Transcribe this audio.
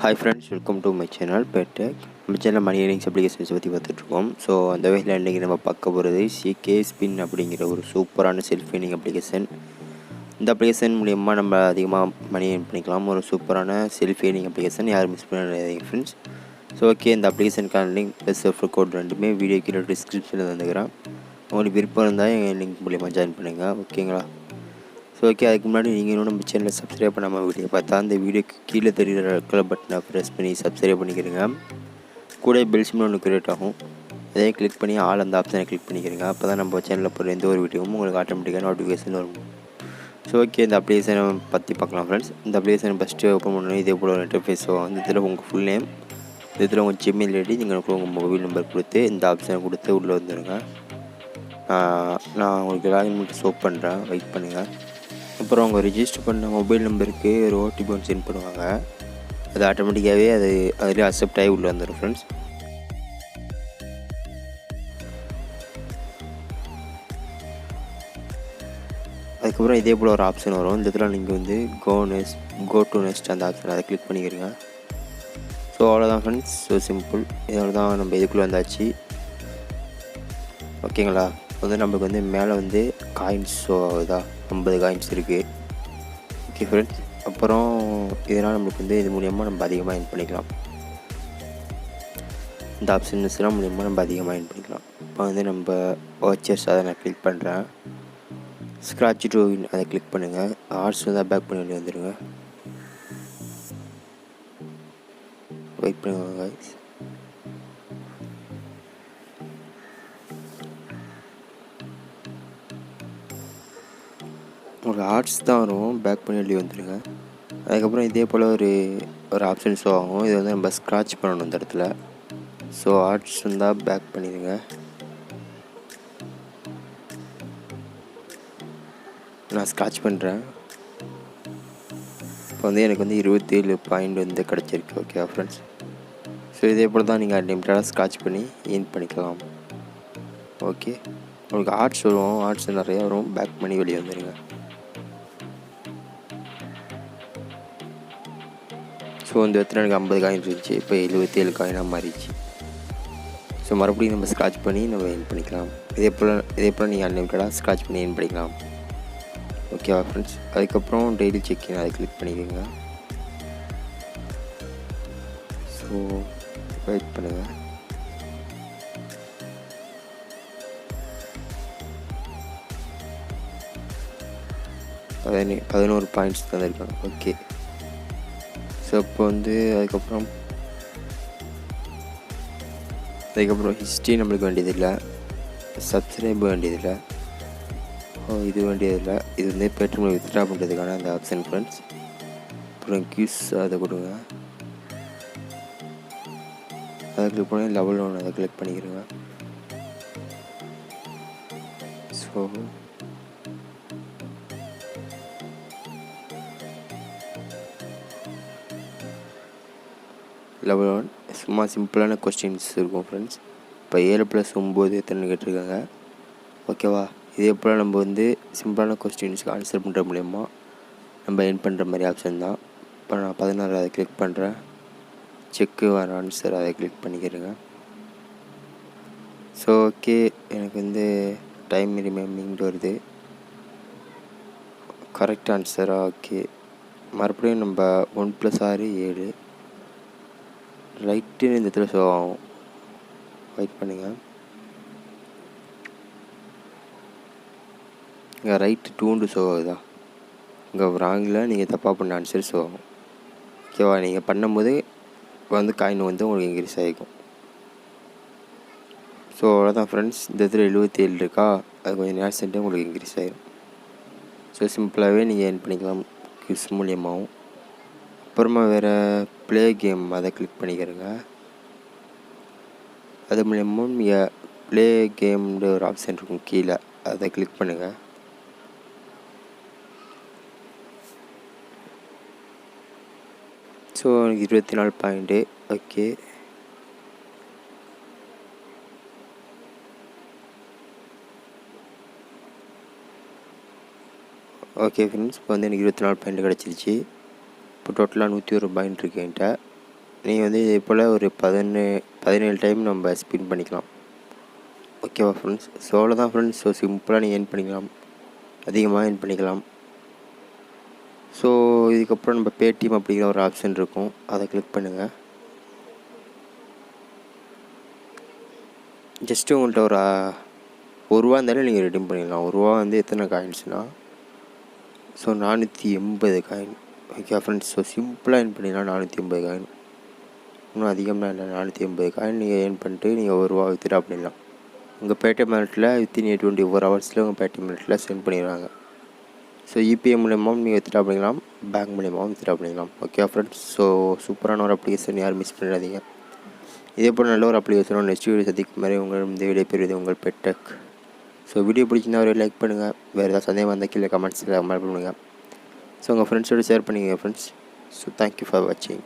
Hi friends, welcome to my channel Paytm. நம்ம channel மணி earnings applications பற்றி பார்த்துட்ருக்கோம். So அந்த வகையில் இன்றைக்கி நம்ம பார்க்க போகிறது சிகே ஸ்பின் அப்படிங்கிற ஒரு சூப்பரான செல்ஃப் ஏர்னிங் அப்ளிகேஷன். இந்த அப்ளிகேஷன் மூலிமா நம்ம அதிகமாக மணி ஏர்ன் பண்ணிக்கலாம். ஒரு சூப்பரான செல்ஃப் ஏர்னிங் அப்ளிகேஷன், யாரும் மிஸ் பண்ணாதீங்க ஃப்ரெண்ட்ஸ். ஸோ ஓகே, இந்த அப்ளிகேஷனுக்கான லிங்க் ப்ளஸ் ரெஃபர் கோட் ரெண்டுமே வீடியோ கீழே டிஸ்கிரிப்ஷனில் வந்துக்கிறேன். உங்களுக்கு விருப்பம் இருந்தால் எங்கள் லிங்க் மூலிமா ஜாயின் பண்ணுங்கள், ஓகேங்களா? ஸோ ஓகே, அதுக்கு முன்னாடி நீங்கள் இன்னும் நம்ம சேனலை சப்ஸ்கிரைப் பண்ணாமல் வீடியோ பார்த்தா அந்த வீடியோக்கு கீழே தெரிகிற ரெட் கலர் பட்டனை ப்ரெஸ் பண்ணி சப்ஸ்கிரைப் பண்ணிக்கிறீங்க. கூட பெல் சிம்பிள் ஒன்று கிரியேட் ஆகும், அதே கிளிக் பண்ணி ஆல் அந்த ஆப்ஷனை கிளிக் பண்ணிக்கிறீங்க. அப்போ தான் நம்ம சேனலில் போகிற எந்த ஒரு வீடியோவும் உங்களுக்கு ஆட்டோமேட்டிக்காக நோட்டிஃபிகேஷன் வரும். ஸோ ஓகே, இந்த அப்ளிகேஷனை பற்றி பார்க்கலாம் ஃப்ரெண்ட்ஸ். இந்த அப்ளிகேஷனை ஃபஸ்ட்டு ஓப்பன் பண்ணணும். இதே போல் ஒரு இன்டர்ஃபேஸ் வந்து இதில் உங்கள் ஃபுல் நேம், இதில் உங்கள் ஜிமெயில் ஐடி, நீங்கள் உங்கள் மொபைல் நம்பர் கொடுத்து இந்த ஆப்ஷனை கொடுத்து உள்ளே வந்துடுங்க. நான் உங்களுக்கு லாகின் மட்டும் ஷோ பண்ணுறேன், வெயிட் பண்ணுங்கள். அப்புறம் அவங்க ரிஜிஸ்டர் பண்ண மொபைல் நம்பருக்கு ஒரு ஓடிபி ஒன்று சென்ட் பண்ணுவாங்க. அது ஆட்டோமேட்டிக்காகவே அதிலே அக்செப்ட் ஆகி உள்ளே வந்துடும் ஃப்ரெண்ட்ஸ். அதுக்கப்புறம் இதே போல் ஒரு ஆப்ஷன் வரும். இந்த இடத்துல நீங்கள் வந்து கோ டு நெக்ஸ்ட் அந்த ஆப்ஷன் அதை கிளிக் பண்ணிக்கிறீங்க. ஸோ அவ்வளோதான் ஃப்ரெண்ட்ஸ், ஸோ சிம்பிள். இதோட தான் நம்ம இதுக்குள்ளே வந்தாச்சு, ஓகேங்களா? வந்து நம்மளுக்கு வந்து மேலே வந்து காயின்ஸ் ஷோ ஆகுதா, 50 காயின்ஸ் இருக்குது. ஓகே ஃப்ரெண்ட்ஸ், அப்புறம் இதனால் நம்மளுக்கு வந்து இது மூலியமாக நம்ம அதிகமாக ஏர்ன் பண்ணிக்கலாம். இந்த ஆப்ஷன்ஸ்லாம் மூலியமாக நம்ம அதிகமாக ஏர்ன் பண்ணிக்கலாம். இப்போ வந்து நம்ம வாட்சர்ஸ் அதை நான் கிளிக் பண்ணுறேன். ஸ்க்ராட்ச் டு வின் அதை கிளிக் பண்ணுங்கள். ஆர்ட்ஸ் தான் பேக் பண்ணி வந்துடுங்க. வெயிட் பண்ணுங்க guys. உங்களுக்கு ஆர்ட்ஸ் தான் வரும், பேக் பண்ணி வெளியே வந்துடுங்க. அதுக்கப்புறம் இதே போல் ஒரு ஆப்ஷன் ஷோ ஆகும். இது வந்து நம்ம ஸ்க்ராட்ச் பண்ணணும் இந்த இடத்துல. ஸோ ஆர்ட்ஸ் இருந்தால் பேக் பண்ணிடுங்க. நான் ஸ்க்ராட்ச் பண்ணுறேன். இப்போ வந்து எனக்கு வந்து 27 பாயிண்ட் வந்து கிடச்சிருக்கு. ஓகே ஃப்ரெண்ட்ஸ், ஸோ இதே போல் தான் நீங்கள் அன்லிமிட்டடாக ஸ்க்ராட்ச் பண்ணி ஏர்ன் பண்ணிக்கலாம். ஓகே, உங்களுக்கு ஆர்ட்ஸ் வரும், ஆர்ட்ஸ் நிறையா வரும், பேக் பண்ணி வெளியே வந்துடுங்க. ஸோ இந்த இடத்துல எனக்கு 50 காயின் இருந்துச்சு, இப்போ 77 காயினாக மாறிடுச்சு. ஸோ மறுபடியும் நம்ம ஸ்க்ராட்ச் பண்ணி நம்ம ஏர்ன் பண்ணிக்கலாம். இதே போல் நீங்கள் அன்லிமிட்டடாக ஸ்க்ராட்ச் பண்ணி ஏர்ன் பண்ணிக்கலாம். ஓகேவா ஃப்ரெண்ட்ஸ்? அதுக்கப்புறம் டெய்லி செக்இன் அதை கிளிக் பண்ணிக்கோங்க. ஸோ வெயிட் பண்ணுங்கள். அதான் 11 பாயிண்ட்ஸ் தந்துருக்காங்க. ஓகே, ஸோ இப்போ வந்து அதுக்கப்புறம் ஹிஸ்ட்ரி நம்மளுக்கு வேண்டியதில்லை, சப்ஸ்கிரைப் வேண்டியதில்லை, இது வேண்டியதில்லை. இது வந்து பேடிஎம்ல வித்ட்ரா பண்ணுறதுக்கான அந்த ஆப்ஷன் ஃப்ரெண்ட்ஸ். அப்புறம் கியூஸ் அதை கொடுங்க, அதை கிளிக் பண்ணி லெவல் 1 அதை கிளிக் பண்ணிக்கிறேங்க. ஸோ லெவல் 1 சும்மா சிம்பிளான கொஸ்டின்ஸ் இருக்கும் ஃப்ரெண்ட்ஸ். இப்போ 7+9 எத்தனை கேட்டிருக்காங்க, ஓகேவா? இதே போல் நம்ம வந்து சிம்பிளான கொஸ்டின்ஸ்க்கு ஆன்சர் பண்ணுற மூலயமா நம்ம ஏர்ன் பண்ணுற மாதிரி ஆப்ஷன் தான். இப்போ நான் 16 அதை கிளிக் பண்ணுறேன். செக்கு வர ஆன்சர் அதை கிளிக் பண்ணிக்கிறேங்க. ஸோ ஓகே, எனக்கு வந்து டைம் ரிமைனிங் வருது, கரெக்ட் ஆன்சரா? ஓகே, மறுபடியும் நம்ம 1+6 7 ரைட்டுன்னு இந்த இடத்துல ஷோ ஆகும். வெயிட் பண்ணுங்கள். இங்கே ரைட்டு 2 ஷோ ஆகுதா? இங்கே ராங்கில் நீங்கள் தப்பாக பண்ண ஆன்சர் ஷோ ஆகும். ஓகேவா? நீங்கள் பண்ணும்போது வந்து காயின் வந்து உங்களுக்கு இன்க்ரீஸ் ஆகிக்கும். ஸோ அவ்வளோதான் ஃப்ரெண்ட்ஸ். இந்த இடத்துல 77 இருக்கா, அது கொஞ்சம் நேரம் சென்ட்டு உங்களுக்கு இன்க்ரீஸ் ஆகிடும். ஸோ சிம்பிளாகவே நீங்கள் ஏர்ன் பண்ணிக்கலாம் கியூஸ் மூலியமாகவும். அப்புறமா வேறு ப்ளே கேம் அதை கிளிக் பண்ணிக்கிறேங்க. அது மூலியமாக நீங்கள் ப்ளே கேம்ன்ற ஒரு ஆப்ஷன் இருக்கும் கீழே, அதை கிளிக் பண்ணுங்கள். ஸோ எனக்கு 24 பாயிண்ட்டு. ஓகே, ஓகே ஃப்ரெண்ட்ஸ், இப்போ வந்து எனக்கு 24 பாயிண்ட் கிடச்சிருச்சு. இப்போ டோட்டலாக 101 பாயிண்ட் இருக்கு என்கிட்ட. நீங்கள் வந்து இதே போல் ஒரு 17 டைம் நம்ம ஸ்பின் பண்ணிக்கலாம். ஓகேவா ஃப்ரெண்ட்ஸ்? ஸோ அவ்வளோதான் ஃப்ரெண்ட்ஸ். ஸோ சிம்பிளாக நீங்கள் ஏர்ன் பண்ணிக்கலாம், அதிகமாக ஏர்ன் பண்ணிக்கலாம். ஸோ இதுக்கப்புறம் நம்ம பேடிஎம் அப்படிங்கிற ஒரு ஆப்ஷன் இருக்கும், அதை கிளிக் பண்ணுங்கள். ஜஸ்ட்டு உங்கள்கிட்ட ஒரு ₹1 இருந்தாலும் நீங்கள் ரெடீம் பண்ணிடலாம். ₹1 வந்து எத்தனை காயின்ஸ்னால், so 480 coin. Okay friends? So சிம்பிளாக ஏர்ன் பண்ணிடலாம் 480 காயின். இன்னும் அதிகமாக இல்லை, 480 காயின் நீங்கள் ஏர்ன் பண்ணிட்டு நீங்கள் ₹1 வித்ட்ரா பண்ணிடலாம். உங்கள் பேடிஎம் வாலெட்டில் வித்தின் 24 ஹவர்ஸில் உங்கள் பேடிஎம் வாலெட்டில் சென்ட் பண்ணிடுவாங்க. ஸோ யூபிஐ மூலமாகவும் நீங்கள் வித்ட்ரா பண்ணிக்கலாம், பேங்க் மூலமாகவும் வித்ட்ரா பண்ணிக்கலாம். Okay friends? ஸோ சூப்பரான ஒரு அப்ளிகேஷன், யாரும் மிஸ் பண்ணிடாதீங்க. இதே போல் நல்ல ஒரு அப்ளிகேஷனோட நெக்ஸ்ட் வீடியோ சந்திக்கும் மாதிரி உங்கள் இந்த வீடியோ பெறுவது உங்கள் பெட்டெக். ஸோ வீடியோ பிடிச்சிருந்தா ஒரு லைக் பண்ணுங்கள், வேறு ஏதாவது சந்தேகம் வந்தால் கீழே கமெண்ட்ஸில் கமெண்ட் பண்ணுங்கள். ஸோ உங்கள் ஃப்ரெண்ட்ஸோடு ஷேர் பண்ணிக்கங்க ஃப்ரெண்ட்ஸ். ஸோ தேங்க்யூ ஃபார் வாட்சிங்.